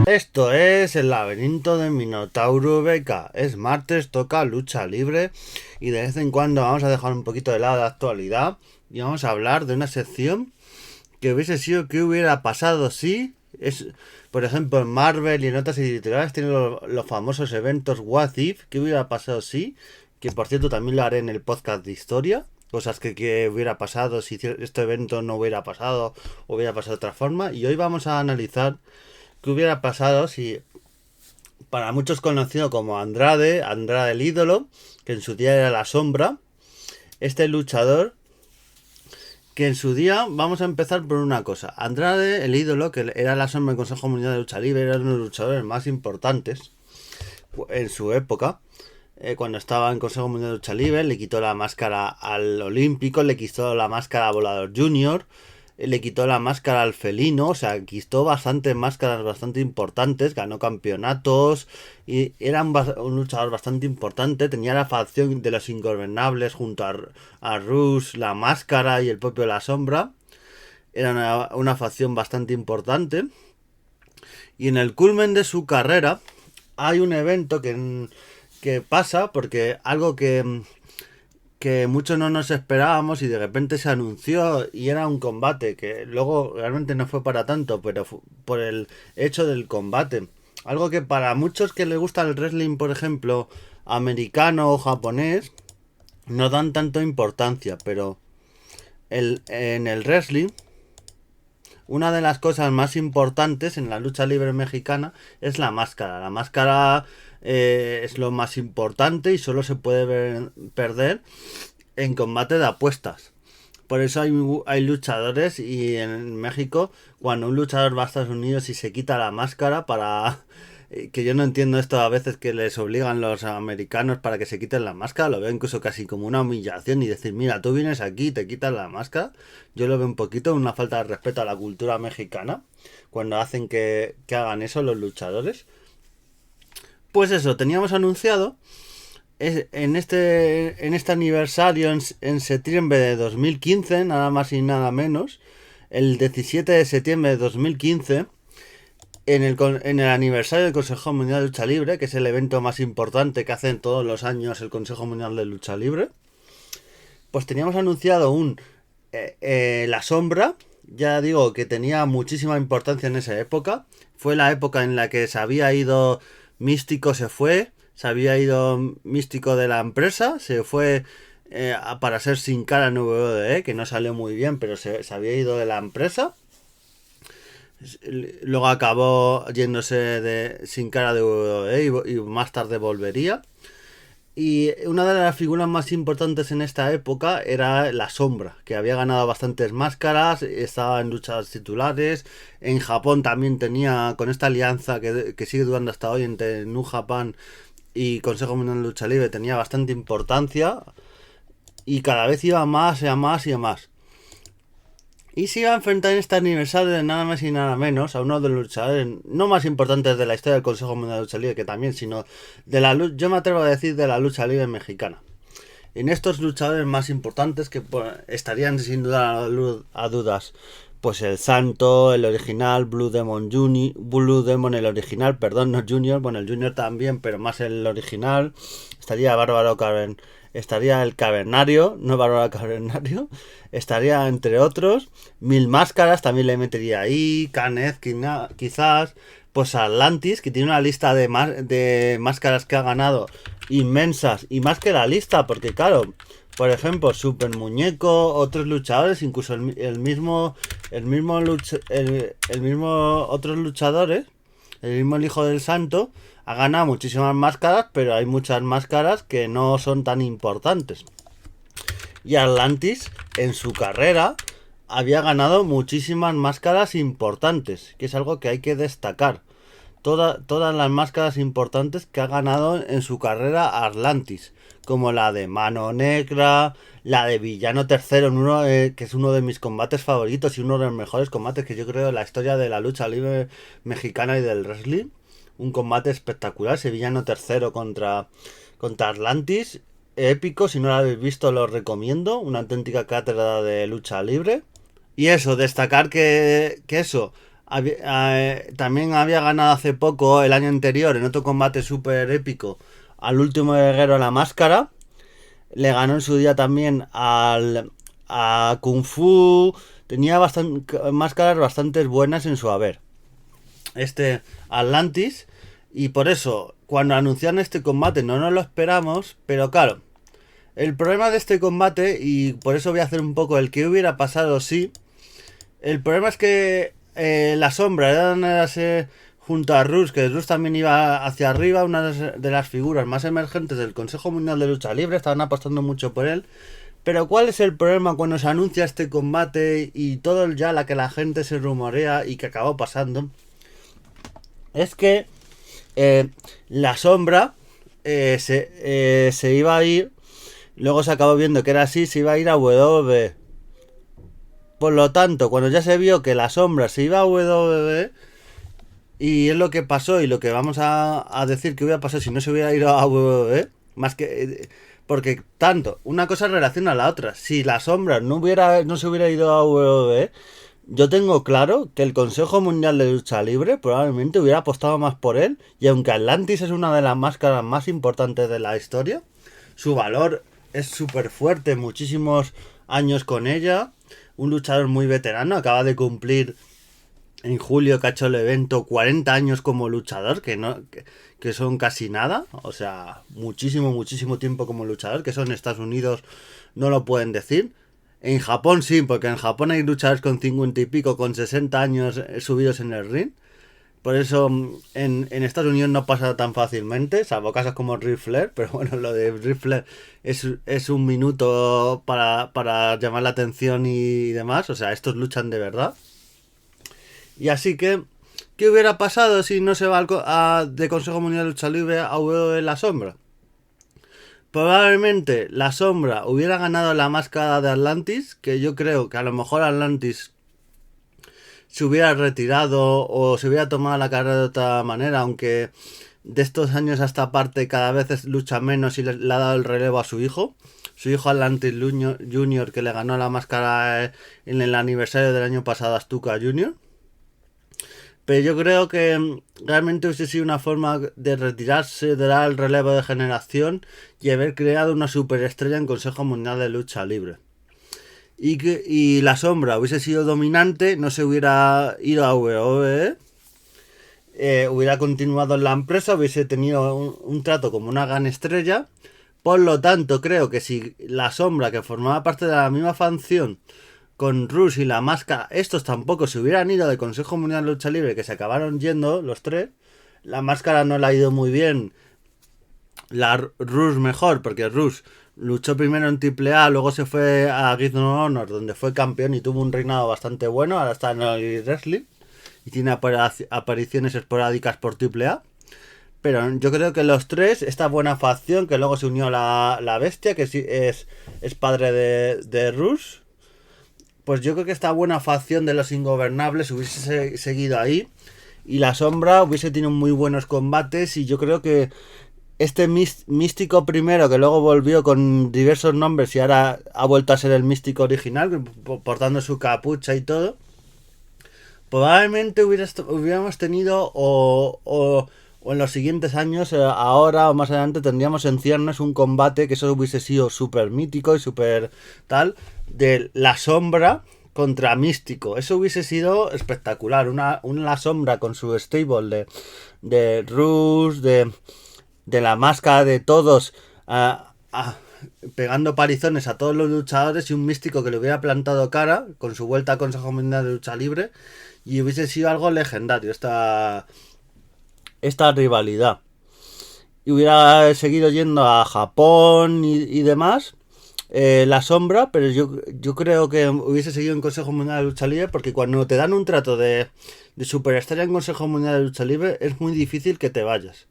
Esto es el laberinto de Minotauro Beca. Es martes, toca lucha libre y de vez en cuando vamos a dejar un poquito de lado la actualidad y vamos a hablar de una sección que hubiese sido que hubiera pasado si es, por ejemplo, en Marvel y en otras editoriales tienen los famosos eventos What If, que hubiera pasado si, que por cierto también lo haré en el podcast de historia. Cosas que hubiera pasado si este evento no hubiera pasado o hubiera pasado de otra forma. Y hoy vamos a analizar qué hubiera pasado si, para muchos conocido como Andrade el ídolo, que en su día era la sombra, este luchador, que en su día, vamos a empezar por una cosa. Andrade el ídolo, que era la sombra del Consejo Mundial de Lucha Libre, era uno de los luchadores más importantes en su época. Cuando estaba en Consejo Mundial de Lucha Libre, le quitó la máscara al Olímpico, le quitó la máscara a Volador Junior, le quitó la máscara al Felino, o sea, quitó bastantes máscaras bastante importantes, ganó campeonatos y era un luchador bastante importante. Tenía la facción de los Ingobernables junto a Rush, la máscara y el propio La Sombra. Era una facción bastante importante. Y en el culmen de su carrera hay un evento que pasa porque algo que muchos no nos esperábamos y de repente se anunció y era un combate que luego realmente no fue para tanto, pero por el hecho del combate. Algo que para muchos que les gusta el wrestling, por ejemplo, americano o japonés, no dan tanto importancia, pero en el wrestling, una de las cosas más importantes en la lucha libre mexicana es la máscara. La máscara es lo más importante y solo se puede perder en combate de apuestas. Por eso hay luchadores, y en México, cuando un luchador va a Estados Unidos y se quita la máscara para... que yo no entiendo esto a veces, que les obligan los americanos para que se quiten la máscara. Lo veo incluso casi como una humillación y decir, mira, tú vienes aquí y te quitas la máscara. Yo lo veo un poquito una falta de respeto a la cultura mexicana cuando hacen que hagan eso los luchadores. Pues eso, teníamos anunciado en este aniversario en septiembre de 2015, nada más y nada menos, el 17 de septiembre de 2015, en el aniversario del Consejo Mundial de Lucha Libre, que es el evento más importante que hacen todos los años el Consejo Mundial de Lucha Libre, pues teníamos anunciado La Sombra. Ya digo que tenía muchísima importancia en esa época. Fue la época en la que se había ido Místico, se había ido Místico de la empresa, se fue para ser Sin Cara en WWE, que no salió muy bien, pero se había ido de la empresa. Luego acabó yéndose Sin Cara de WWE y más tarde volvería. Y una de las figuras más importantes en esta época era La Sombra, que había ganado bastantes máscaras, estaba en luchas titulares. En Japón también tenía, con esta alianza que sigue durando hasta hoy entre New Japan y Consejo Mundial de Lucha Libre, tenía bastante importancia. Y cada vez iba más y a más y a más. Y se iba a enfrentar en este aniversario de nada más y nada menos a uno de los luchadores no más importantes de la historia del Consejo Mundial de Lucha Libre, que también, sino de la lucha, yo me atrevo a decir, de la lucha libre mexicana. En estos luchadores más importantes que estarían sin duda a dudas, pues el Santo, el original, Blue Demon el original, perdón, no Junior, bueno, el Junior también, pero más el original. Estaría Bárbaro Cavern, estaría el Cavernario, no Bárbaro Cavernario, estaría entre otros, Mil Máscaras también le metería ahí, Kenneth quizás, pues Atlantis, que tiene una lista de máscaras que ha ganado inmensas, y más que la lista, porque claro, por ejemplo, Super Muñeco, otros luchadores, incluso el mismo otros luchadores, el mismo el Hijo del Santo, ha ganado muchísimas máscaras, pero hay muchas máscaras que no son tan importantes. Y Atlantis, en su carrera, había ganado muchísimas máscaras importantes, que es algo que hay que destacar. Todas las máscaras importantes que ha ganado en su carrera Atlantis, como la de Mano Negra, la de Villano Tercero, que es uno de mis combates favoritos y uno de los mejores combates que yo creo en la historia de la lucha libre mexicana y del wrestling. Un combate espectacular, ese Villano Tercero contra Atlantis, épico. Si no lo habéis visto, lo recomiendo, una auténtica cátedra de lucha libre. Y eso, destacar que eso, también había ganado hace poco, el año anterior, en otro combate súper épico, al último guerrero la máscara. Le ganó en su día también a Kung Fu. Tenía máscaras bastante buenas en su haber. Atlantis. Y por eso, cuando anunciaron este combate, no nos lo esperamos. Pero claro, el problema de este combate, y por eso voy a hacer un poco el que hubiera pasado sí. El problema es que la sombra era junto a Rus, que Rus también iba hacia arriba, una de las figuras más emergentes del Consejo Mundial de Lucha Libre, estaban apostando mucho por él. Pero ¿cuál es el problema cuando se anuncia este combate y todo ya la que la gente se rumorea y que acabó pasando? Es que la sombra se iba a ir, luego se acabó viendo que era así, se iba a ir a WWE. Por lo tanto, cuando ya se vio que la sombra se iba a WWE, y es lo que pasó y lo que vamos a decir que hubiera pasado si no se hubiera ido a WWE, más que... porque tanto, una cosa relaciona a la otra. Si la sombra no se hubiera ido a WWE, yo tengo claro que el Consejo Mundial de Lucha Libre probablemente hubiera apostado más por él. Y aunque Atlantis es una de las máscaras más importantes de la historia, su valor es súper fuerte, muchísimos años con ella. Un luchador muy veterano, acaba de cumplir en julio que ha hecho el evento 40 años como luchador, que son casi nada, o sea, muchísimo tiempo como luchador, que eso en Estados Unidos no lo pueden decir. En Japón sí, porque en Japón hay luchadores con 50 y pico, con 60 años subidos en el ring. Por eso en Estados Unidos no pasa tan fácilmente, salvo casos como Ric Flair, pero bueno, lo de Ric Flair es un minuto para llamar la atención y demás, o sea, estos luchan de verdad. Y así que, ¿qué hubiera pasado si no se va de Consejo Mundial de Lucha Libre a WWE La Sombra? Probablemente La Sombra hubiera ganado la máscara de Atlantis, que yo creo que a lo mejor Atlantis se hubiera retirado o se hubiera tomado la carrera de otra manera, aunque de estos años a esta parte cada vez lucha menos y le ha dado el relevo a su hijo Atlantis Junior, que le ganó la máscara en el aniversario del año pasado a Stuka Junior. Pero yo creo que realmente hubiese sido una forma de retirarse, de dar el relevo de generación y haber creado una superestrella en Consejo Mundial de Lucha Libre. Y la sombra hubiese sido dominante, no se hubiera ido a WWE, hubiera continuado en la empresa, hubiese tenido un trato como una gran estrella. Por lo tanto, creo que si la sombra, que formaba parte de la misma facción con Rush y la máscara, estos tampoco se hubieran ido del Consejo Mundial de Lucha Libre, que se acabaron yendo los tres. La máscara no le ha ido muy bien, la Rush mejor, porque Rush luchó primero en AAA, luego se fue a Ring of Honor, donde fue campeón y tuvo un reinado bastante bueno. Ahora está en el wrestling y tiene apariciones esporádicas por AAA. Pero yo creo que los tres, esta buena facción, que luego se unió la bestia, que es padre de Rush, pues yo creo que esta buena facción de los ingobernables hubiese seguido ahí. Y la sombra hubiese tenido muy buenos combates. Y yo creo que este místico primero, que luego volvió con diversos nombres y ahora ha vuelto a ser el místico original, portando su capucha y todo, probablemente hubiéramos tenido o en los siguientes años, ahora o más adelante, tendríamos en ciernes un combate que eso hubiese sido súper mítico y súper tal, de la sombra contra místico. Eso hubiese sido espectacular. Una la sombra con su stable de Rush, de la máscara de todos, pegando parizones a todos los luchadores, y un místico que le hubiera plantado cara con su vuelta a Consejo Mundial de Lucha Libre, y hubiese sido algo legendario esta rivalidad. Y hubiera seguido yendo a Japón y demás, la sombra, pero yo creo que hubiese seguido en Consejo Mundial de Lucha Libre, porque cuando te dan un trato de superestrella en Consejo Mundial de Lucha Libre es muy difícil que te vayas,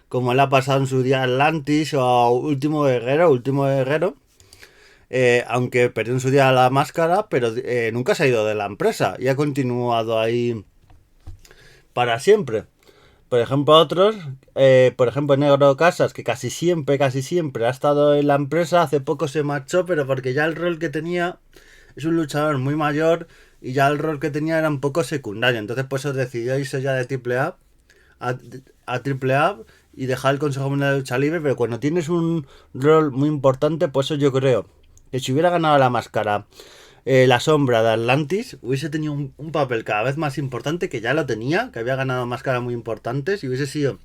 como le ha pasado en su día a Atlantis o a Último Guerrero, aunque perdió en su día la máscara, pero nunca se ha ido de la empresa y ha continuado ahí para siempre. Por ejemplo, otros, por ejemplo, Negro Casas, que casi siempre ha estado en la empresa. Hace poco se marchó, pero porque ya el rol que tenía, es un luchador muy mayor y ya el rol que tenía era un poco secundario. Entonces pues os decidió irse ya de a triple A y dejar el Consejo Mundial de Lucha Libre, pero cuando tienes un rol muy importante, pues eso yo creo que si hubiera ganado la máscara la sombra de Atlantis, hubiese tenido un papel cada vez más importante, que ya lo tenía, que había ganado máscaras muy importantes y hubiese sido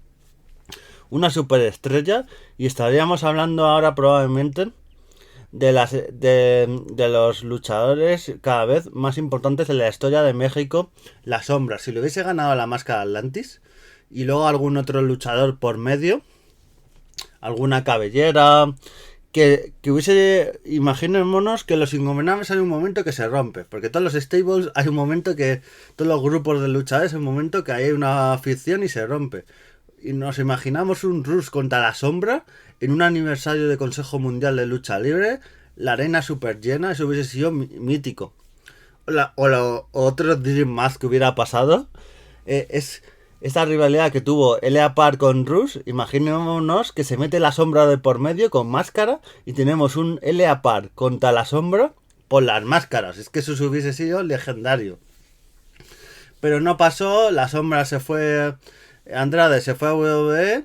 una superestrella, y estaríamos hablando ahora probablemente de los luchadores cada vez más importantes en la historia de México, la sombra. Si le hubiese ganado la máscara Atlantis y luego algún otro luchador por medio, alguna cabellera, que hubiese, imaginémonos que los Ingobernables hay un momento que se rompe, porque todos los stables hay un momento que, todos los grupos de luchadores hay un momento que hay una ficción y se rompe. Y nos imaginamos un Rush contra la sombra en un aniversario de Consejo Mundial de Lucha Libre, la arena super llena, eso hubiese sido mítico. O otro Dream Match que hubiera pasado es esta rivalidad que tuvo L.A. Park con Rush. Imaginémonos que se mete la sombra de por medio con máscara y tenemos un L.A. Park contra la sombra por las máscaras. Es que eso hubiese sido legendario. Pero no pasó, la sombra se fue, Andrade se fue a WWE,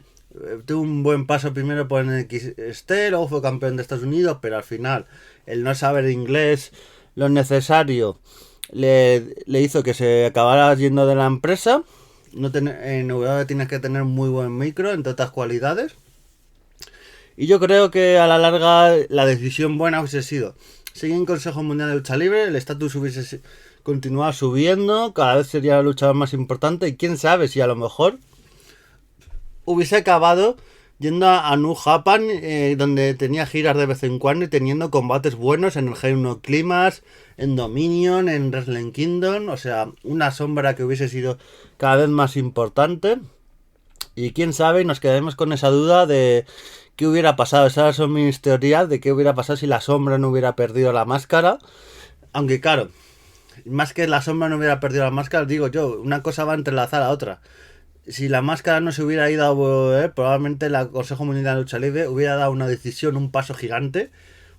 tuvo un buen paso primero por NXT, luego fue campeón de Estados Unidos, pero al final el no saber inglés lo necesario le hizo que se acabara yendo de la empresa. En WWE tienes que tener muy buen micro, entre otras cualidades. Y yo creo que a la larga la decisión buena hubiese sido seguir en Consejo Mundial de Lucha Libre, el estatus hubiese continuado subiendo, cada vez sería el luchador más importante, y quién sabe si a lo mejor hubiese acabado yendo a New Japan, donde tenía giras de vez en cuando y teniendo combates buenos en el G1 Climax, en Dominion, en Wrestling Kingdom. O sea, una sombra que hubiese sido cada vez más importante. Y quién sabe, nos quedaremos con esa duda de qué hubiera pasado. Esas son mis teorías de qué hubiera pasado si la sombra no hubiera perdido la máscara. Aunque claro, más que la sombra no hubiera perdido la máscara, digo yo, una cosa va a entrelazar a otra. Si la máscara no se hubiera ido a WWE, probablemente el Consejo Mundial de Lucha Libre hubiera dado una decisión, un paso gigante,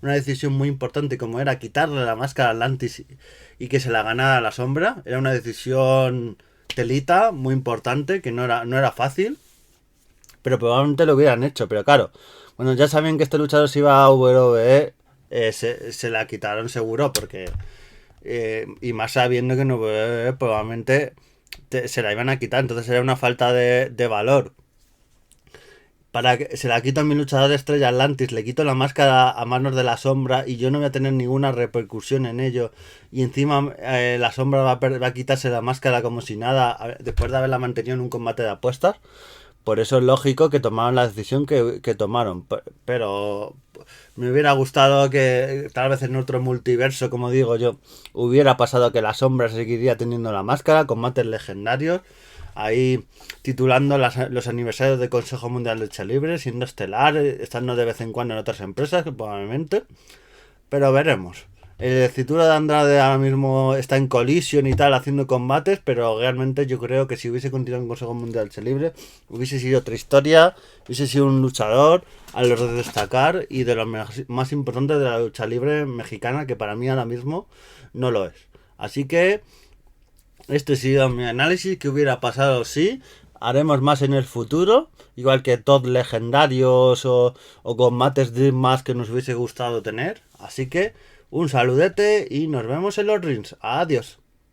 una decisión muy importante, como era quitarle la máscara a Atlantis y que se la ganara la sombra. Era una decisión telita, muy importante, que no era fácil, pero probablemente lo hubieran hecho. Pero claro, bueno, ya sabían que este luchador se iba a WWE, se la quitaron seguro, porque y más sabiendo que no probablemente se la iban a quitar. Entonces era una falta de valor. Para que se la quito a mi luchador de estrella Atlantis, le quito la máscara a manos de la sombra y yo no voy a tener ninguna repercusión en ello, y encima la sombra va a quitarse la máscara como si nada, después de haberla mantenido en un combate de apuestas. Por eso es lógico que tomaron la decisión que tomaron. Pero me hubiera gustado que tal vez en otro multiverso, como digo yo, hubiera pasado que la sombra seguiría teniendo la máscara, combates legendarios, ahí titulando los aniversarios del Consejo Mundial de Lucha Libre, siendo estelar, estando de vez en cuando en otras empresas, probablemente. Pero veremos. El Cintura de Andrade ahora mismo está en Collision y tal, haciendo combates, pero realmente yo creo que si hubiese continuado en Consejo Mundial de Lucha Libre, hubiese sido otra historia, hubiese sido un luchador a los de destacar y de los más importantes de la lucha libre mexicana, que para mí ahora mismo no lo es. Así que este ha sido mi análisis. ¿Qué hubiera pasado si? Haremos más en el futuro, igual que top legendarios o combates Dream más que nos hubiese gustado tener. Así que un saludete y nos vemos en los rings. Adiós.